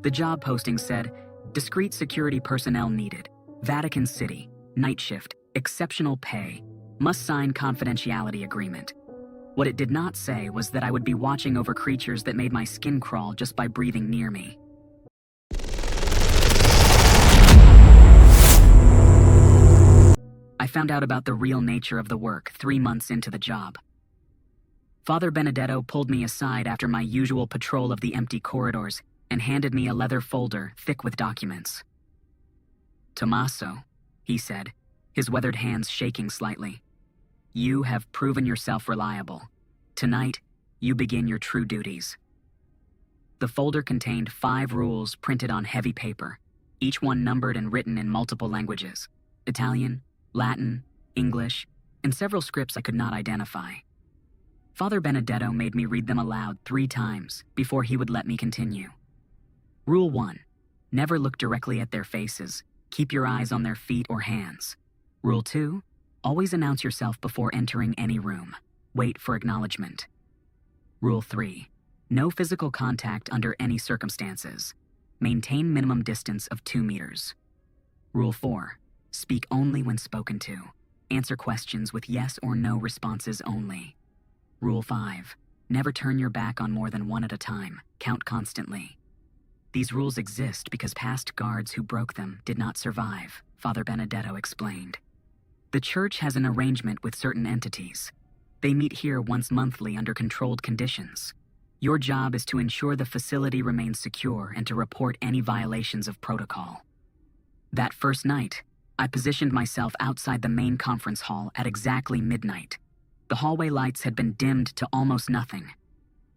The job posting said, discreet security personnel needed, Vatican City, night shift, exceptional pay, must sign confidentiality agreement. What it did not say was that I would be watching over creatures that made my skin crawl just by breathing near me. I found out about the real nature of the work 3 months into the job. Father Benedetto pulled me aside after my usual patrol of the empty corridors and handed me a leather folder thick with documents. "Tomaso," he said, his weathered hands shaking slightly. "You have proven yourself reliable. Tonight, you begin your true duties." The folder contained 5 rules printed on heavy paper, each one numbered and written in multiple languages: Italian, Latin, English, and several scripts I could not identify. Father Benedetto made me read them aloud 3 times before he would let me continue. Rule 1. Never look directly at their faces. Keep your eyes on their feet or hands. Rule 2. Always announce yourself before entering any room. Wait for acknowledgement. Rule 3. No physical contact under any circumstances. Maintain minimum distance of 2 meters. Rule 4. Speak only when spoken to. Answer questions with yes or no responses only. Rule 5. Never turn your back on more than 1 at a time. Count constantly. These rules exist because past guards who broke them did not survive, Father Benedetto explained. The church has an arrangement with certain entities. They meet here once monthly under controlled conditions. Your job is to ensure the facility remains secure and to report any violations of protocol. That first night, I positioned myself outside the main conference hall at exactly midnight. The hallway lights had been dimmed to almost nothing.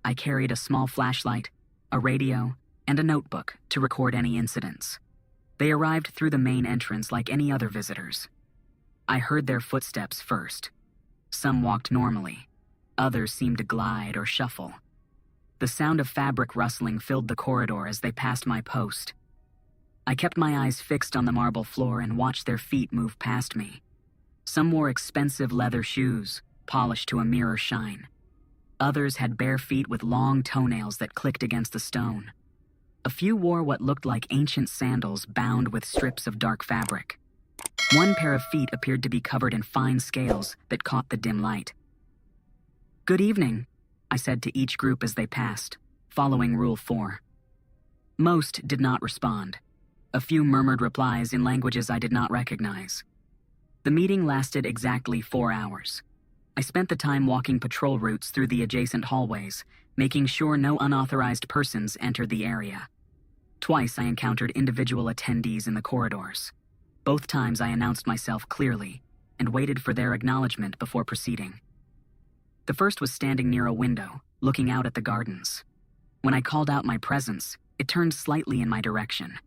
I carried a small flashlight, a radio, and a notebook to record any incidents. They arrived through the main entrance like any other visitors. I heard their footsteps first. Some walked normally. Others seemed to glide or shuffle. The sound of fabric rustling filled the corridor as they passed my post. I kept my eyes fixed on the marble floor and watched their feet move past me. Some wore expensive leather shoes, polished to a mirror shine. Others had bare feet with long toenails that clicked against the stone. A few wore what looked like ancient sandals bound with strips of dark fabric. One pair of feet appeared to be covered in fine scales that caught the dim light. "Good evening," I said to each group as they passed, following Rule 4. Most did not respond. A few murmured replies in languages I did not recognize. The meeting lasted exactly 4 hours. I spent the time walking patrol routes through the adjacent hallways, making sure no unauthorized persons entered the area. Twice I encountered individual attendees in the corridors. Both times I announced myself clearly and waited for their acknowledgement before proceeding. The first was standing near a window, looking out at the gardens. When I called out my presence, it turned slightly in my direction.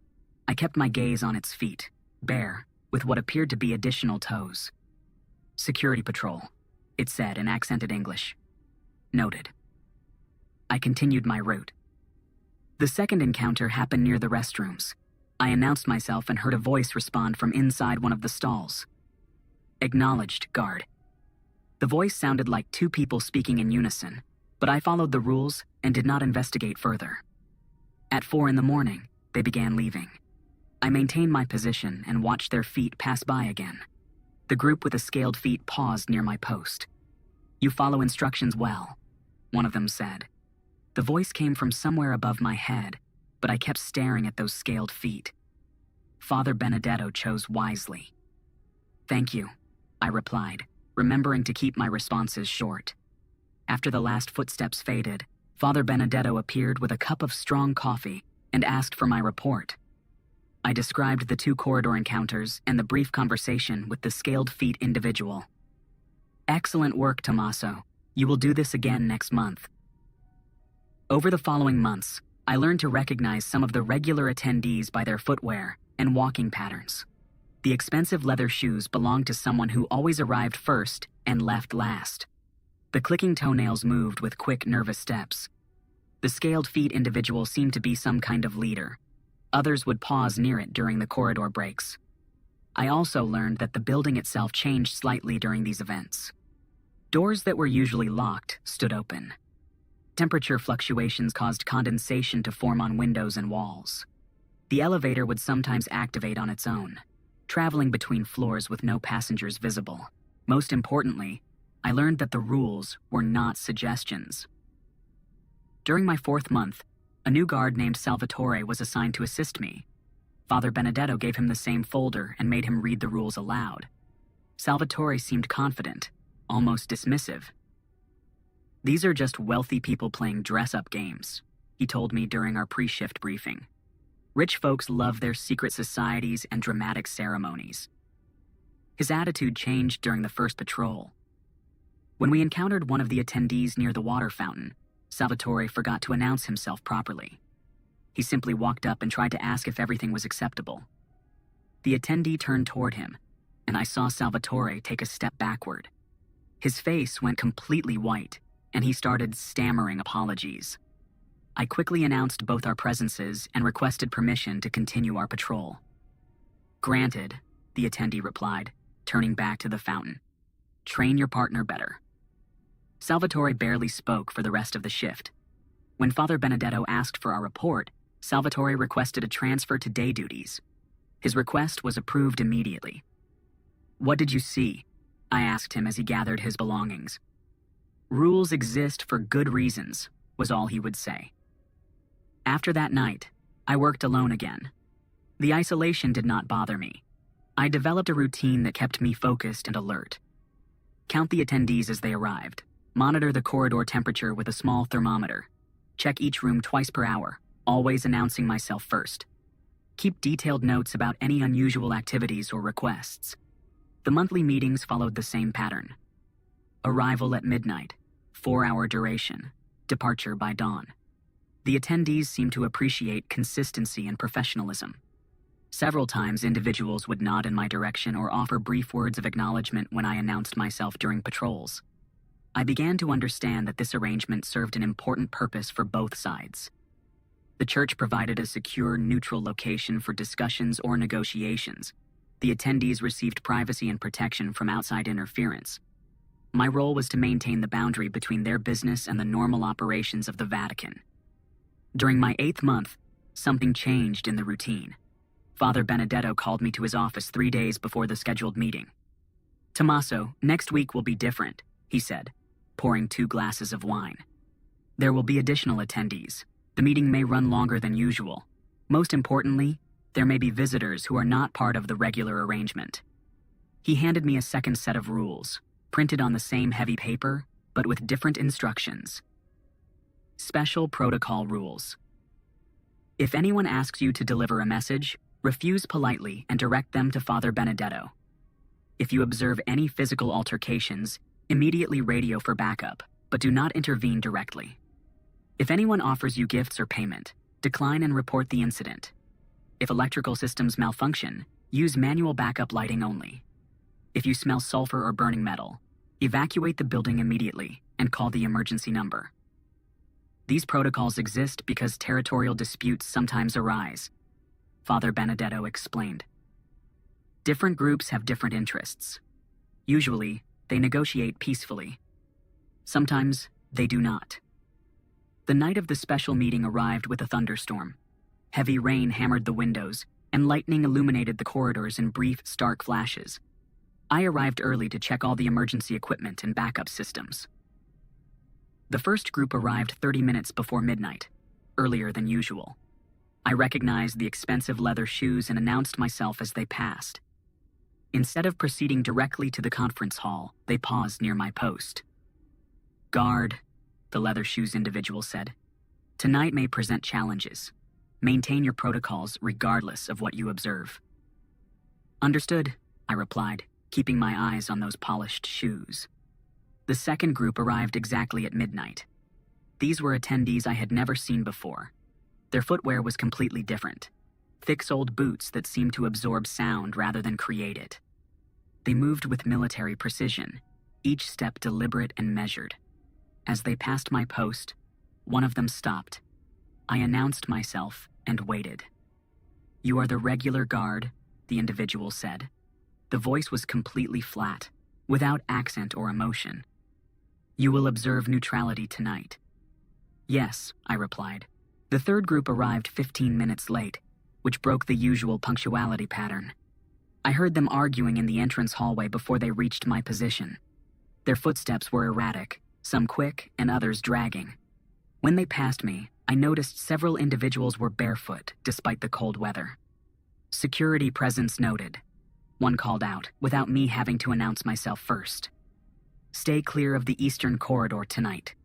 I kept my gaze on its feet, bare, with what appeared to be additional toes. "Security patrol," it said in accented English. Noted. I continued my route. The second encounter happened near the restrooms. I announced myself and heard a voice respond from inside one of the stalls. "Acknowledged, guard." The voice sounded like 2 people speaking in unison, but I followed the rules and did not investigate further. At 4 in the morning, they began leaving. I maintained my position and watched their feet pass by again. The group with the scaled feet paused near my post. "You follow instructions well," one of them said. The voice came from somewhere above my head, but I kept staring at those scaled feet. Father Benedetto chose wisely. "Thank you," I replied, remembering to keep my responses short. After the last footsteps faded, Father Benedetto appeared with a cup of strong coffee and asked for my report. I described the 2 corridor encounters and the brief conversation with the scaled feet individual. "Excellent work, Tomaso. You will do this again next month." Over the following months, I learned to recognize some of the regular attendees by their footwear and walking patterns. The expensive leather shoes belonged to someone who always arrived first and left last. The clicking toenails moved with quick, nervous steps. The scaled feet individual seemed to be some kind of leader. Others would pause near it during the corridor breaks. I also learned that the building itself changed slightly during these events. Doors that were usually locked stood open. Temperature fluctuations caused condensation to form on windows and walls. The elevator would sometimes activate on its own, traveling between floors with no passengers visible. Most importantly, I learned that the rules were not suggestions. During my 4th month, a new guard named Salvatore was assigned to assist me. Father Benedetto gave him the same folder and made him read the rules aloud. Salvatore seemed confident, almost dismissive. "These are just wealthy people playing dress-up games," he told me during our pre-shift briefing. "Rich folks love their secret societies and dramatic ceremonies." His attitude changed during the first patrol. When we encountered one of the attendees near the water fountain, Salvatore forgot to announce himself properly. He simply walked up and tried to ask if everything was acceptable. The attendee turned toward him, and I saw Salvatore take a step backward. His face went completely white, and he started stammering apologies. I quickly announced both our presences and requested permission to continue our patrol. "Granted," the attendee replied, turning back to the fountain. "Train your partner better." Salvatore barely spoke for the rest of the shift. When Father Benedetto asked for our report, Salvatore requested a transfer to day duties. His request was approved immediately. "What did you see?" I asked him as he gathered his belongings. "Rules exist for good reasons," was all he would say. After that night, I worked alone again. The isolation did not bother me. I developed a routine that kept me focused and alert. Count the attendees as they arrived. Monitor the corridor temperature with a small thermometer. Check each room twice per hour, always announcing myself first. Keep detailed notes about any unusual activities or requests. The monthly meetings followed the same pattern. Arrival at midnight, 4-hour duration, departure by dawn. The attendees seemed to appreciate consistency and professionalism. Several times individuals would nod in my direction or offer brief words of acknowledgement when I announced myself during patrols. I began to understand that this arrangement served an important purpose for both sides. The church provided a secure, neutral location for discussions or negotiations. The attendees received privacy and protection from outside interference. My role was to maintain the boundary between their business and the normal operations of the Vatican. During my 8th month, something changed in the routine. Father Benedetto called me to his office 3 days before the scheduled meeting. "Tomaso, next week will be different," he said, pouring 2 glasses of wine. "There will be additional attendees. The meeting may run longer than usual. Most importantly, there may be visitors who are not part of the regular arrangement." He handed me a second set of rules, printed on the same heavy paper, but with different instructions. Special protocol rules. If anyone asks you to deliver a message, refuse politely and direct them to Father Benedetto. If you observe any physical altercations, immediately radio for backup, but do not intervene directly. If anyone offers you gifts or payment, decline and report the incident. If electrical systems malfunction, use manual backup lighting only. If you smell sulfur or burning metal, evacuate the building immediately and call the emergency number. These protocols exist because territorial disputes sometimes arise, Father Benedetto explained. Different groups have different interests. Usually, they negotiate peacefully. Sometimes, they do not. The night of the special meeting arrived with a thunderstorm. Heavy rain hammered the windows, and lightning illuminated the corridors in brief, stark flashes. I arrived early to check all the emergency equipment and backup systems. The first group arrived 30 minutes before midnight, earlier than usual. I recognized the expensive leather shoes and announced myself as they passed. Instead of proceeding directly to the conference hall, they paused near my post. "Guard," the leather shoes individual said, "tonight may present challenges. Maintain your protocols regardless of what you observe." "Understood," I replied, keeping my eyes on those polished shoes. The second group arrived exactly at midnight. These were attendees I had never seen before. Their footwear was completely different. Thick-soled boots that seemed to absorb sound rather than create it. They moved with military precision, each step deliberate and measured. As they passed my post, one of them stopped. I announced myself and waited. "You are the regular guard," the individual said. The voice was completely flat, without accent or emotion. "You will observe neutrality tonight." Yes, I replied. The third group arrived 15 minutes late, which broke the usual punctuality pattern. I heard them arguing in the entrance hallway before they reached my position. Their footsteps were erratic, some quick and others dragging. When they passed me, I noticed several individuals were barefoot despite the cold weather. Security presence noted. One called out, without me having to announce myself first. Stay clear of the eastern corridor tonight.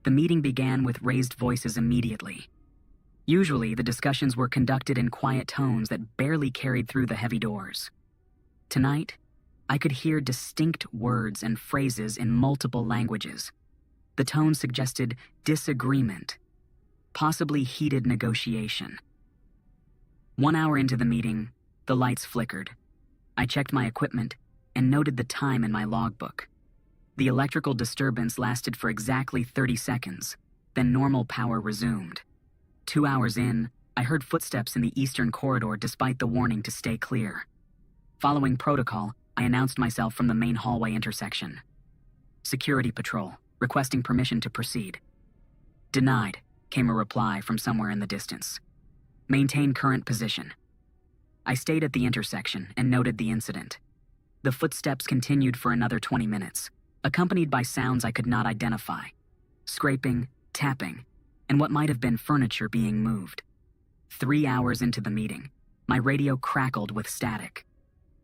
The meeting began with raised voices immediately. Usually, the discussions were conducted in quiet tones that barely carried through the heavy doors. Tonight, I could hear distinct words and phrases in multiple languages. The tone suggested disagreement, possibly heated negotiation. 1 hour into the meeting, the lights flickered. I checked my equipment and noted the time in my logbook. The electrical disturbance lasted for exactly 30 seconds, then normal power resumed. 2 hours in, I heard footsteps in the eastern corridor despite the warning to stay clear. Following protocol, I announced myself from the main hallway intersection. Security patrol, requesting permission to proceed. Denied, came a reply from somewhere in the distance. Maintain current position. I stayed at the intersection and noted the incident. The footsteps continued for another 20 minutes, accompanied by sounds I could not identify. Scraping, tapping, and what might have been furniture being moved. 3 hours into the meeting, my radio crackled with static.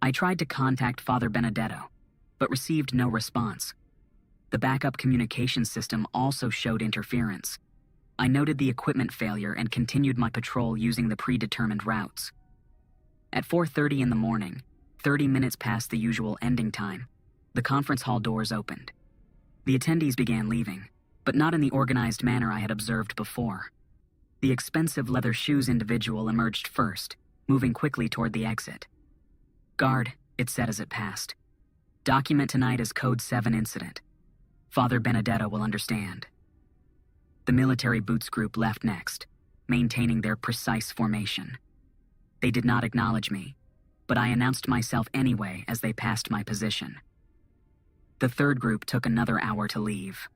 I tried to contact Father Benedetto, but received no response. The backup communication system also showed interference. I noted the equipment failure and continued my patrol using the predetermined routes. At 4:30 in the morning, 30 minutes past the usual ending time, the conference hall doors opened. The attendees began leaving, but not in the organized manner I had observed before. The expensive leather shoes individual emerged first, moving quickly toward the exit. Guard, it said as it passed. Document tonight as Code 7 incident. Father Benedetto will understand. The military boots group left next, maintaining their precise formation. They did not acknowledge me, but I announced myself anyway as they passed my position. The third group took another hour to leave.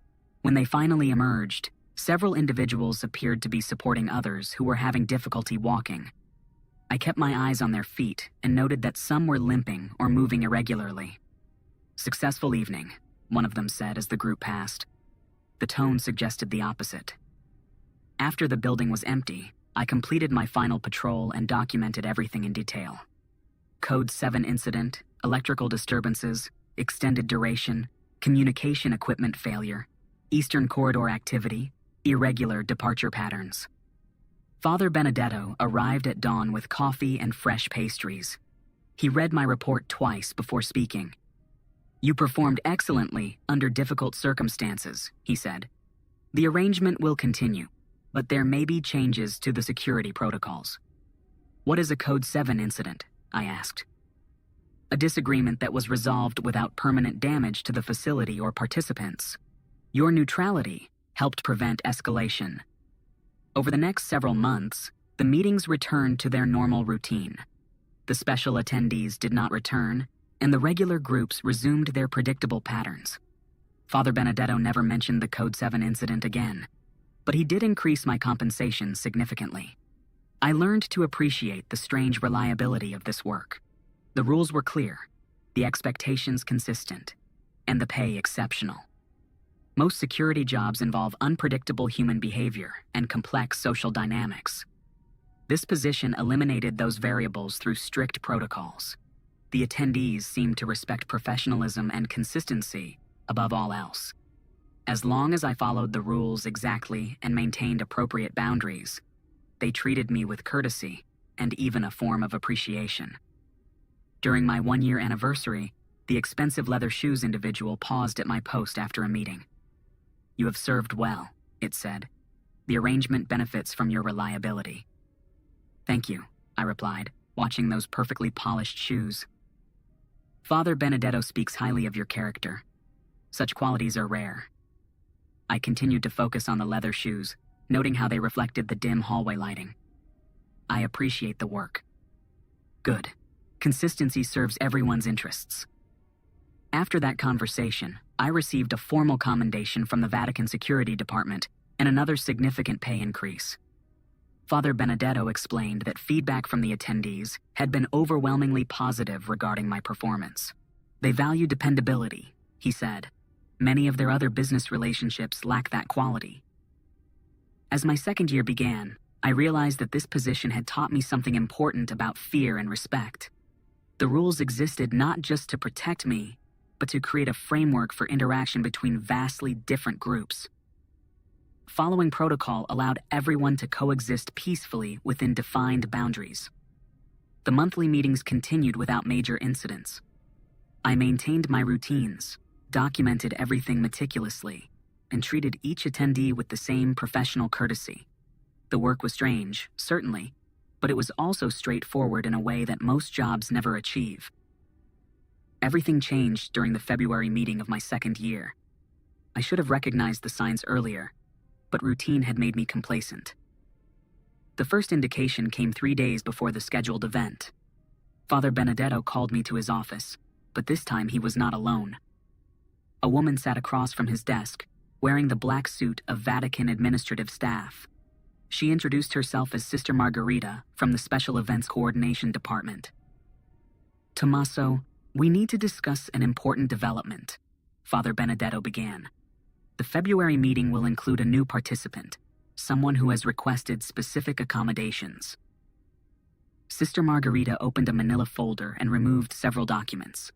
When they finally emerged, several individuals appeared to be supporting others who were having difficulty walking. I kept my eyes on their feet and noted that some were limping or moving irregularly. Successful evening, one of them said as the group passed. The tone suggested the opposite. After the building was empty, I completed my final patrol and documented everything in detail. Code 7 incident, electrical disturbances, extended duration, communication equipment failure, Eastern Corridor activity, irregular departure patterns. Father Benedetto arrived at dawn with coffee and fresh pastries. He read my report twice before speaking. You performed excellently under difficult circumstances, he said. The arrangement will continue, but there may be changes to the security protocols. What is a Code 7 incident? I asked. A disagreement that was resolved without permanent damage to the facility or participants. Your neutrality helped prevent escalation. Over the next several months, the meetings returned to their normal routine. The special attendees did not return, and the regular groups resumed their predictable patterns. Father Benedetto never mentioned the Code 7 incident again, but he did increase my compensation significantly. I learned to appreciate the strange reliability of this work. The rules were clear, the expectations consistent, and the pay exceptional. Most security jobs involve unpredictable human behavior and complex social dynamics. This position eliminated those variables through strict protocols. The attendees seemed to respect professionalism and consistency above all else. As long as I followed the rules exactly and maintained appropriate boundaries, they treated me with courtesy and even a form of appreciation. During my 1-year anniversary, the expensive leather shoes individual paused at my post after a meeting. You have served well, it said. The arrangement benefits from your reliability. Thank you, I replied, watching those perfectly polished shoes. Father Benedetto speaks highly of your character. Such qualities are rare. I continued to focus on the leather shoes, noting how they reflected the dim hallway lighting. I appreciate the work. Good. Consistency serves everyone's interests. After that conversation, I received a formal commendation from the Vatican Security Department and another significant pay increase. Father Benedetto explained that feedback from the attendees had been overwhelmingly positive regarding my performance. They value dependability, he said. Many of their other business relationships lack that quality. As my second year began, I realized that this position had taught me something important about fear and respect. The rules existed not just to protect me, but to create a framework for interaction between vastly different groups. Following protocol allowed everyone to coexist peacefully within defined boundaries. The monthly meetings continued without major incidents. I maintained my routines, documented everything meticulously, and treated each attendee with the same professional courtesy. The work was strange, certainly, but it was also straightforward in a way that most jobs never achieve. Everything changed during the February meeting of my second year. I should have recognized the signs earlier, but routine had made me complacent. The first indication came 3 days before the scheduled event. Father Benedetto called me to his office, but this time he was not alone. A woman sat across from his desk, wearing the black suit of Vatican administrative staff. She introduced herself as Sister Margherita from the Special Events Coordination Department. "Tomaso, we need to discuss an important development," Father Benedetto began. "The February meeting will include a new participant, someone who has requested specific accommodations." Sister Margherita opened a manila folder and removed several documents.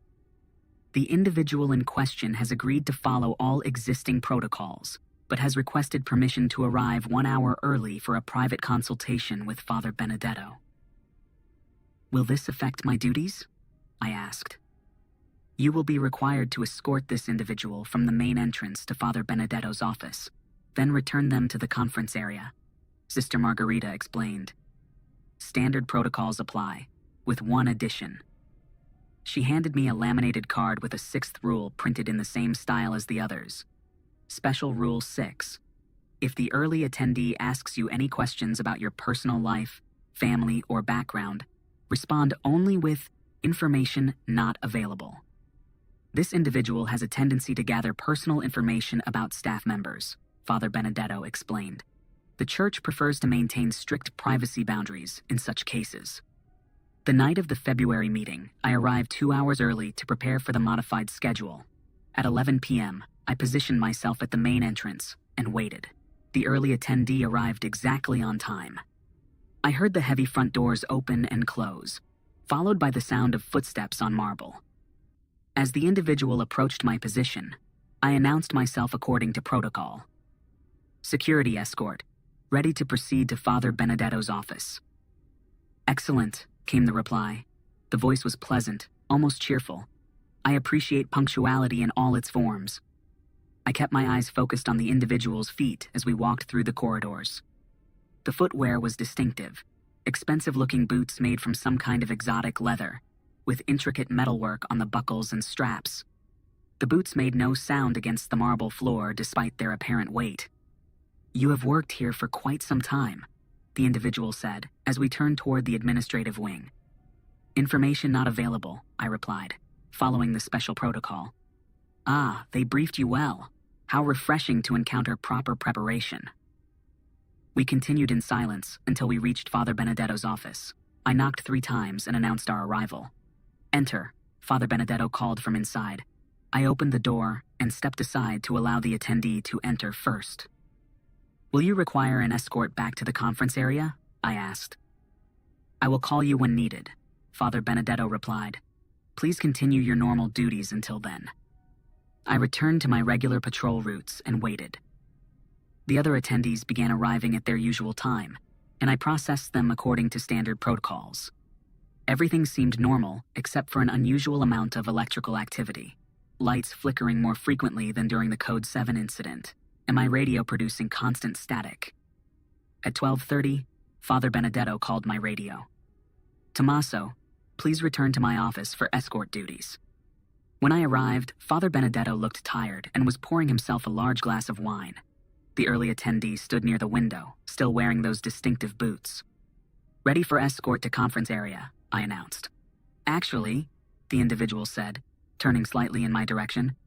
"The individual in question has agreed to follow all existing protocols, but has requested permission to arrive 1 hour early for a private consultation with Father Benedetto." "Will this affect my duties?" I asked. "You will be required to escort this individual from the main entrance to Father Benedetto's office, then return them to the conference area," Sister Margherita explained. "Standard protocols apply, with one addition." She handed me a laminated card with a 6th rule printed in the same style as the others. Special Rule 6. If the early attendee asks you any questions about your personal life, family, or background, respond only with "information not available." This individual has a tendency to gather personal information about staff members, Father Benedetto explained. The Church prefers to maintain strict privacy boundaries in such cases. The night of the February meeting, I arrived 2 hours early to prepare for the modified schedule. At 11 p.m., I positioned myself at the main entrance and waited. The early attendee arrived exactly on time. I heard the heavy front doors open and close, followed by the sound of footsteps on marble. As the individual approached my position, I announced myself according to protocol. "Security escort, ready to proceed to Father Benedetto's office." "Excellent," came the reply. The voice was pleasant, almost cheerful. "I appreciate punctuality in all its forms." I kept my eyes focused on the individual's feet as we walked through the corridors. The footwear was distinctive, expensive-looking boots made from some kind of exotic leather, with intricate metalwork on the buckles and straps. The boots made no sound against the marble floor despite their apparent weight. "You have worked here for quite some time," the individual said as we turned toward the administrative wing. "Information not available," I replied, following the special protocol. "Ah, they briefed you well. How refreshing to encounter proper preparation." We continued in silence until we reached Father Benedetto's office. I knocked 3 times and announced our arrival. "Enter," Father Benedetto called from inside. I opened the door and stepped aside to allow the attendee to enter first. "Will you require an escort back to the conference area?" I asked. "I will call you when needed," Father Benedetto replied. "Please continue your normal duties until then." I returned to my regular patrol routes and waited. The other attendees began arriving at their usual time, and I processed them according to standard protocols. Everything seemed normal except for an unusual amount of electrical activity, lights flickering more frequently than during the Code 7 incident, and my radio producing constant static. At 12:30, Father Benedetto called my radio. "Tomaso, please return to my office for escort duties." When I arrived, Father Benedetto looked tired and was pouring himself a large glass of wine. The early attendee stood near the window, still wearing those distinctive boots. "Ready for escort to conference area," I announced. "Actually," the individual said, turning slightly in my direction,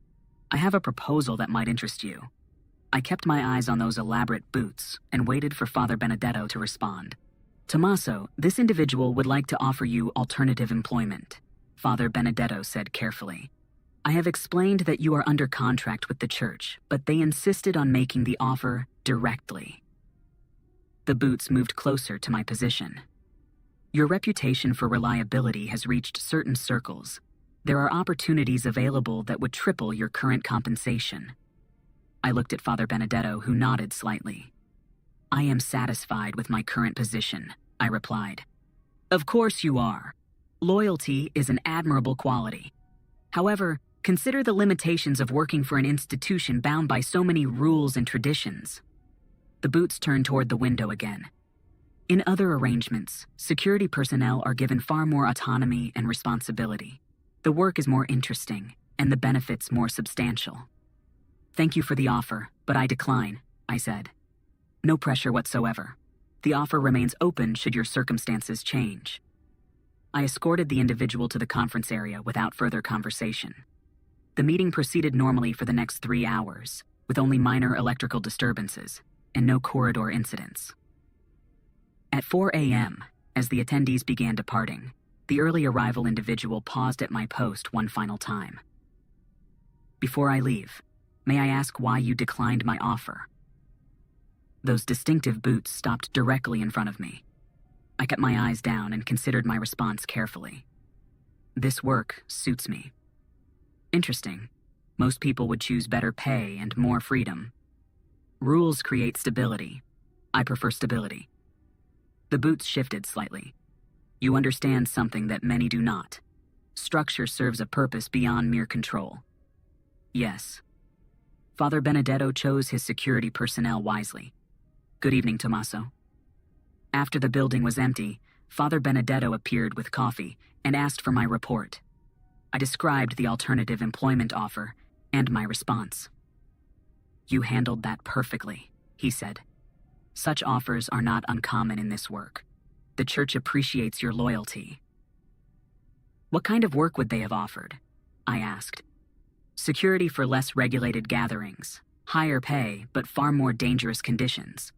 "I have a proposal that might interest you." I kept my eyes on those elaborate boots and waited for Father Benedetto to respond. Tomaso, this individual would like to offer you alternative employment, Father Benedetto said carefully. I have explained that you are under contract with the church, but they insisted on making the offer directly. The boots moved closer to my position. Your reputation for reliability has reached certain circles. There are opportunities available that would triple your current compensation. I looked at Father Benedetto, who nodded slightly. I am satisfied with my current position, I replied. Of course you are. Loyalty is an admirable quality. However, consider the limitations of working for an institution bound by so many rules and traditions. The boots turned toward the window again. In other arrangements, security personnel are given far more autonomy and responsibility. The work is more interesting, and the benefits more substantial. Thank you for the offer, but I decline, I said. No pressure whatsoever. The offer remains open should your circumstances change. I escorted the individual to the conference area without further conversation. The meeting proceeded normally for the next 3 hours, with only minor electrical disturbances and no corridor incidents. At 4 a.m., as the attendees began departing, the early arrival individual paused at my post one final time. Before I leave, may I ask why you declined my offer? Those distinctive boots stopped directly in front of me. I kept my eyes down and considered my response carefully. This work suits me. Interesting. Most people would choose better pay and more freedom. Rules create stability. I prefer stability. The boots shifted slightly. You understand something that many do not. Structure serves a purpose beyond mere control. Yes. Father Benedetto chose his security personnel wisely. Good evening, Tomaso. After the building was empty, Father Benedetto appeared with coffee and asked for my report. I described the alternative employment offer and my response. You handled that perfectly, he said. Such offers are not uncommon in this work. The church appreciates your loyalty. What kind of work would they have offered? I asked. Security for less regulated gatherings, higher pay, but far more dangerous conditions.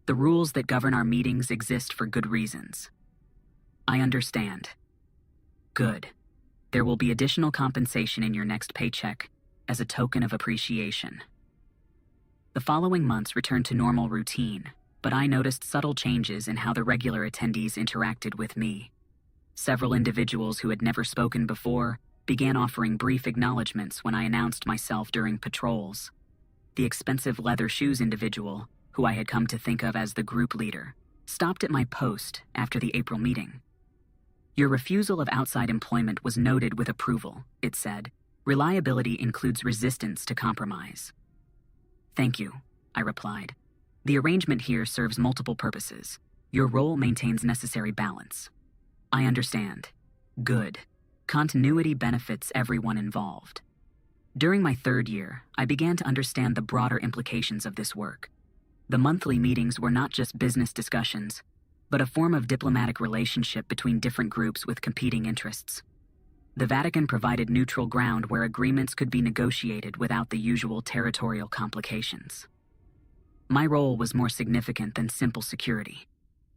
The rules that govern our meetings exist for good reasons. I understand. Good. There will be additional compensation in your next paycheck as a token of appreciation. The following months returned to normal routine, but I noticed subtle changes in how the regular attendees interacted with me. Several individuals who had never spoken before began offering brief acknowledgments when I announced myself during patrols. The expensive leather shoes individual, who I had come to think of as the group leader, stopped at my post after the April meeting. Your refusal of outside employment was noted with approval, it said. Reliability includes resistance to compromise. Thank you, I replied. The arrangement here serves multiple purposes. Your role maintains necessary balance. I understand. Good. Continuity benefits everyone involved. During my 3rd year, I began to understand the broader implications of this work. The monthly meetings were not just business discussions, but a form of diplomatic relationship between different groups with competing interests. The Vatican provided neutral ground where agreements could be negotiated without the usual territorial complications. My role was more significant than simple security.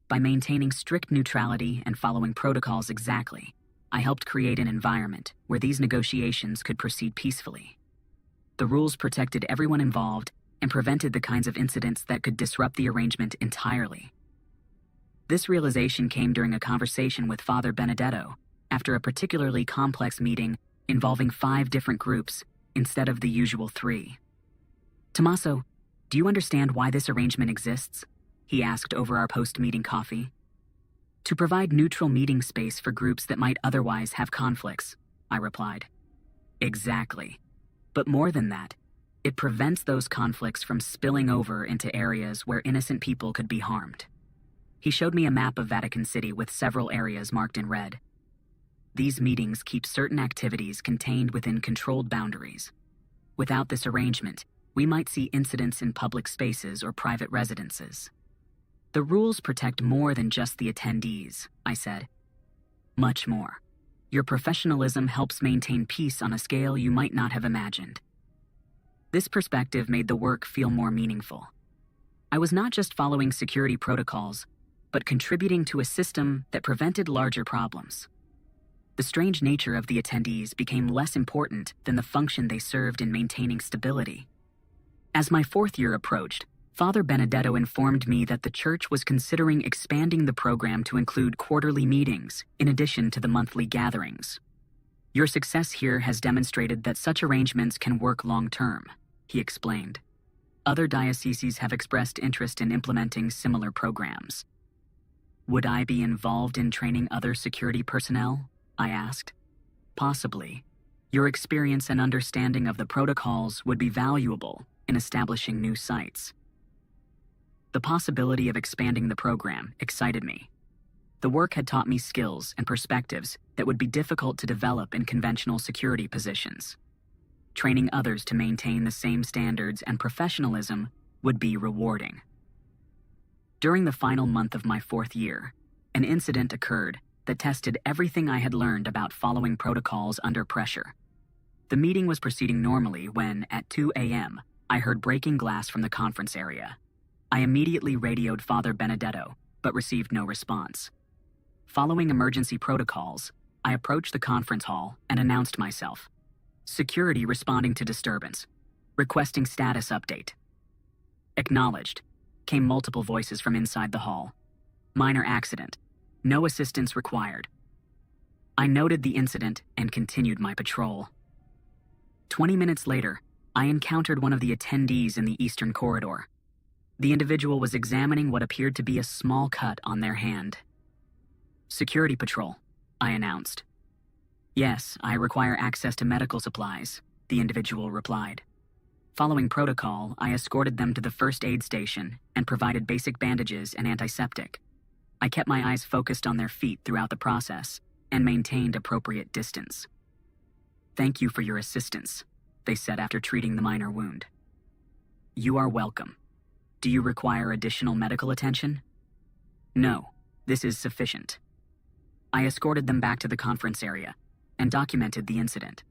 By maintaining strict neutrality and following protocols exactly, I helped create an environment where these negotiations could proceed peacefully. The rules protected everyone involved and prevented the kinds of incidents that could disrupt the arrangement entirely. This realization came during a conversation with Father Benedetto after a particularly complex meeting involving 5 different groups instead of the usual 3. Tomaso, do you understand why this arrangement exists? He asked over our post-meeting coffee. To provide neutral meeting space for groups that might otherwise have conflicts, I replied. Exactly. But more than that, it prevents those conflicts from spilling over into areas where innocent people could be harmed. He showed me a map of Vatican City with several areas marked in red. These meetings keep certain activities contained within controlled boundaries. Without this arrangement, we might see incidents in public spaces or private residences. The rules protect more than just the attendees, I said. Much more. Your professionalism helps maintain peace on a scale you might not have imagined. This perspective made the work feel more meaningful. I was not just following security protocols, but contributing to a system that prevented larger problems. The strange nature of the attendees became less important than the function they served in maintaining stability. As my fourth year approached, Father Benedetto informed me that the church was considering expanding the program to include quarterly meetings in addition to the monthly gatherings. Your success here has demonstrated that such arrangements can work long-term, he explained. Other dioceses have expressed interest in implementing similar programs. Would I be involved in training other security personnel? I asked. Possibly. Your experience and understanding of the protocols would be valuable in establishing new sites. The possibility of expanding the program excited me. The work had taught me skills and perspectives that would be difficult to develop in conventional security positions. Training others to maintain the same standards and professionalism would be rewarding. During the final month of my fourth year, an incident occurred that tested everything I had learned about following protocols under pressure. The meeting was proceeding normally when, at 2 a.m., I heard breaking glass from the conference area. I immediately radioed Father Benedetto, but received no response. Following emergency protocols, I approached the conference hall and announced myself. Security responding to disturbance. Requesting status update. Acknowledged. Came multiple voices from inside the hall. Minor accident. No assistance required. I noted the incident and continued my patrol. 20 minutes later, I encountered one of the attendees in the eastern corridor. The individual was examining what appeared to be a small cut on their hand. Security patrol, I announced. Yes, I require access to medical supplies, the individual replied. Following protocol, I escorted them to the first aid station and provided basic bandages and antiseptic. I kept my eyes focused on their feet throughout the process and maintained appropriate distance. Thank you for your assistance, they said after treating the minor wound. You are welcome. Do you require additional medical attention? No, this is sufficient. I escorted them back to the conference area and documented the incident.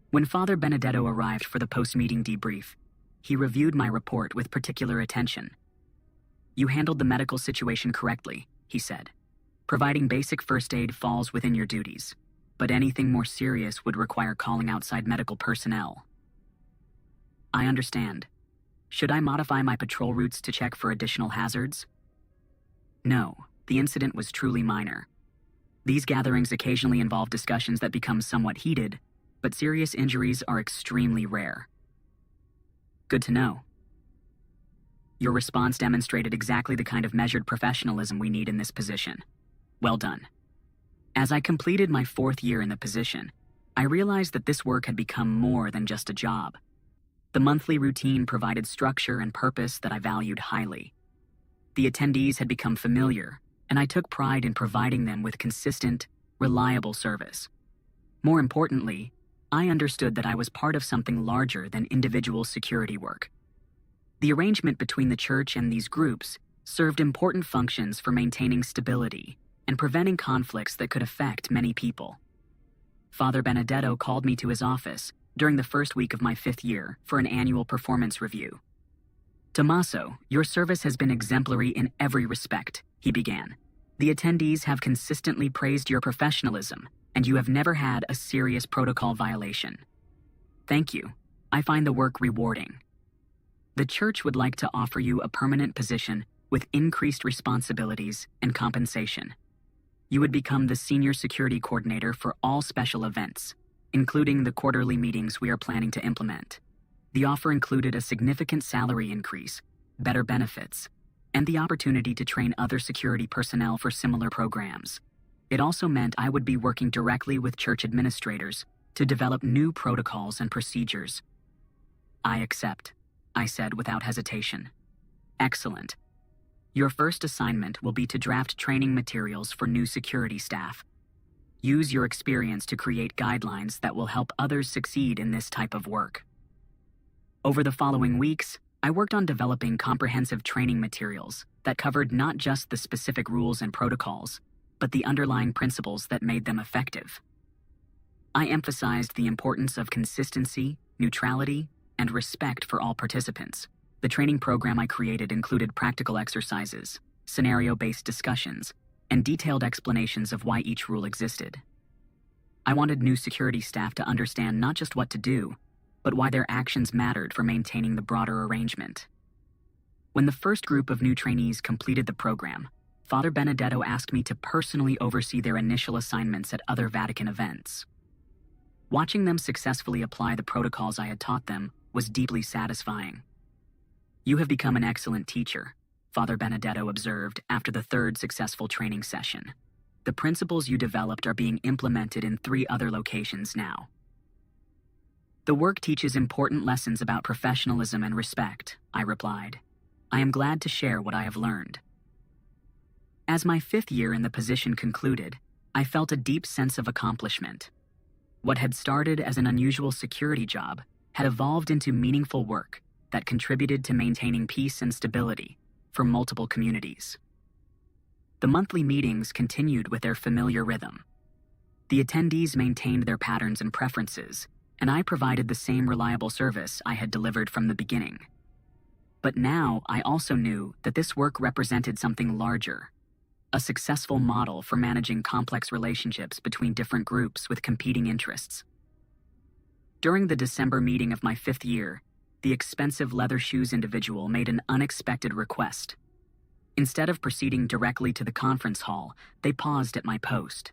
When Father Benedetto arrived for the post-meeting debrief, he reviewed my report with particular attention. You handled the medical situation correctly, he said. Providing basic first aid falls within your duties, but anything more serious would require calling outside medical personnel. I understand. Should I modify my patrol routes to check for additional hazards? No, the incident was truly minor. These gatherings occasionally involve discussions that become somewhat heated, but serious injuries are extremely rare. Good to know. Your response demonstrated exactly the kind of measured professionalism we need in this position. Well done. As I completed my fourth year in the position, I realized that this work had become more than just a job. The monthly routine provided structure and purpose that I valued highly. The attendees had become familiar, and I took pride in providing them with consistent, reliable service. More importantly, I understood that I was part of something larger than individual security work. The arrangement between the church and these groups served important functions for maintaining stability and preventing conflicts that could affect many people. Father Benedetto called me to his office during the first week of my fifth year for an annual performance review. Tomaso, your service has been exemplary in every respect, he began. The attendees have consistently praised your professionalism, and you have never had a serious protocol violation. Thank you. I find the work rewarding. The church would like to offer you a permanent position with increased responsibilities and compensation. You would become the senior security coordinator for all special events, including the quarterly meetings we are planning to implement. The offer included a significant salary increase, better benefits, and the opportunity to train other security personnel for similar programs. It also meant I would be working directly with church administrators to develop new protocols and procedures. I accept, I said without hesitation. Excellent. Your first assignment will be to draft training materials for new security staff. Use your experience to create guidelines that will help others succeed in this type of work. Over the following weeks, I worked on developing comprehensive training materials that covered not just the specific rules and protocols, but the underlying principles that made them effective. I emphasized the importance of consistency, neutrality, and respect for all participants. The training program I created included practical exercises, scenario-based discussions, and detailed explanations of why each rule existed. I wanted new security staff to understand not just what to do, but why their actions mattered for maintaining the broader arrangement. When the first group of new trainees completed the program, Father Benedetto asked me to personally oversee their initial assignments at other Vatican events. Watching them successfully apply the protocols I had taught them was deeply satisfying. "You have become an excellent teacher," Father Benedetto observed after the third successful training session. "The principles you developed are being implemented in 3 other locations now." "The work teaches important lessons about professionalism and respect," I replied. "I am glad to share what I have learned." As my 5th year in the position concluded, I felt a deep sense of accomplishment. What had started as an unusual security job had evolved into meaningful work that contributed to maintaining peace and stability for multiple communities. The monthly meetings continued with their familiar rhythm. The attendees maintained their patterns and preferences, and I provided the same reliable service I had delivered from the beginning. But now I also knew that this work represented something larger, a successful model for managing complex relationships between different groups with competing interests. During the December meeting of my 5th year, the expensive leather shoes individual made an unexpected request. Instead of proceeding directly to the conference hall, they paused at my post.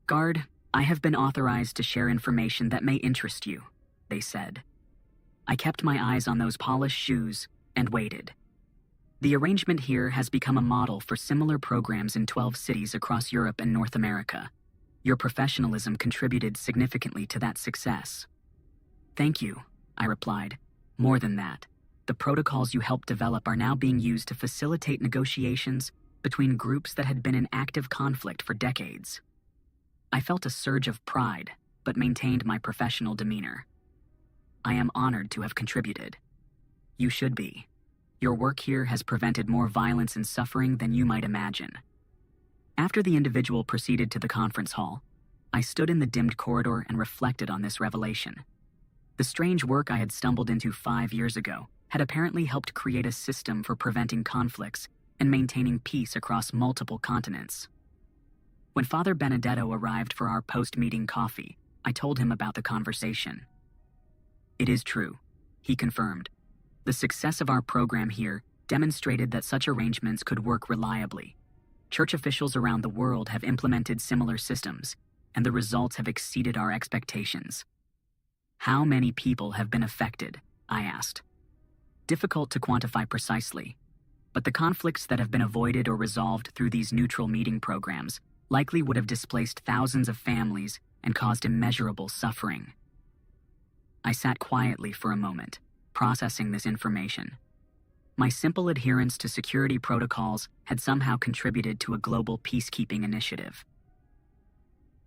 "Guard, I have been authorized to share information that may interest you," they said. I kept my eyes on those polished shoes and waited. "The arrangement here has become a model for similar programs in 12 cities across Europe and North America. Your professionalism contributed significantly to that success." "Thank you," I replied. "More than that, the protocols you helped develop are now being used to facilitate negotiations between groups that had been in active conflict for decades." I felt a surge of pride, but maintained my professional demeanor. "I am honored to have contributed." "You should be. Your work here has prevented more violence and suffering than you might imagine." After the individual proceeded to the conference hall, I stood in the dimmed corridor and reflected on this revelation. The strange work I had stumbled into 5 years ago had apparently helped create a system for preventing conflicts and maintaining peace across multiple continents. When Father Benedetto arrived for our post-meeting coffee, I told him about the conversation. "It is true," he confirmed. "The success of our program here demonstrated that such arrangements could work reliably. Church officials around the world have implemented similar systems, and the results have exceeded our expectations." "How many people have been affected?" I asked. "Difficult to quantify precisely, but the conflicts that have been avoided or resolved through these neutral meeting programs likely would have displaced thousands of families and caused immeasurable suffering." I sat quietly for a moment, processing this information. My simple adherence to security protocols had somehow contributed to a global peacekeeping initiative.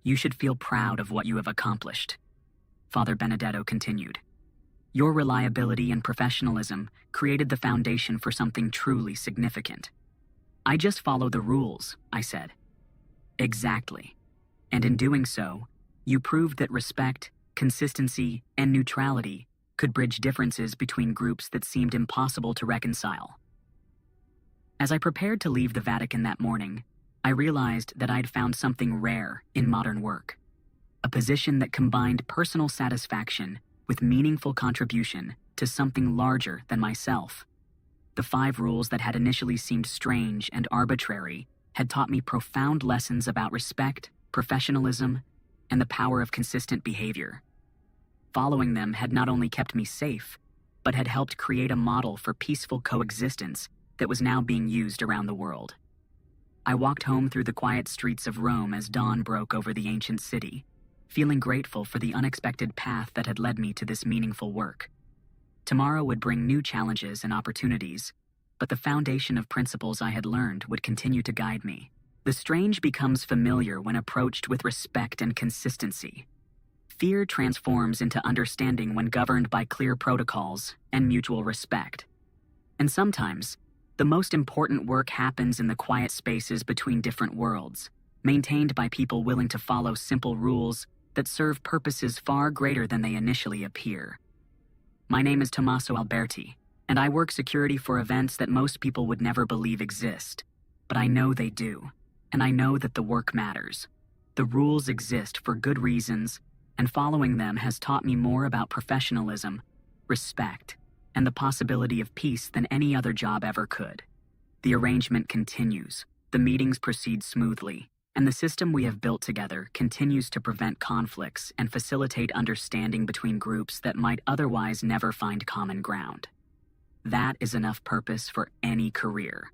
"You should feel proud of what you have accomplished," Father Benedetto continued. "Your reliability and professionalism created the foundation for something truly significant." "I just follow the rules," I said. "Exactly. And in doing so, you proved that respect, consistency, and neutrality could bridge differences between groups that seemed impossible to reconcile." As I prepared to leave the Vatican that morning, I realized that I'd found something rare in modern work. A position that combined personal satisfaction with meaningful contribution to something larger than myself. The 5 rules that had initially seemed strange and arbitrary had taught me profound lessons about respect, professionalism, and the power of consistent behavior. Following them had not only kept me safe, but had helped create a model for peaceful coexistence that was now being used around the world. I walked home through the quiet streets of Rome as dawn broke over the ancient city, feeling grateful for the unexpected path that had led me to this meaningful work. Tomorrow would bring new challenges and opportunities, but the foundation of principles I had learned would continue to guide me. The strange becomes familiar when approached with respect and consistency. Fear transforms into understanding when governed by clear protocols and mutual respect. And sometimes, the most important work happens in the quiet spaces between different worlds, maintained by people willing to follow simple rules that serve purposes far greater than they initially appear. My name is Tomaso Alberti, and I work security for events that most people would never believe exist. But I know they do, and I know that the work matters. The rules exist for good reasons, and following them has taught me more about professionalism, respect, and the possibility of peace than any other job ever could. The arrangement continues, the meetings proceed smoothly, and the system we have built together continues to prevent conflicts and facilitate understanding between groups that might otherwise never find common ground. That is enough purpose for any career.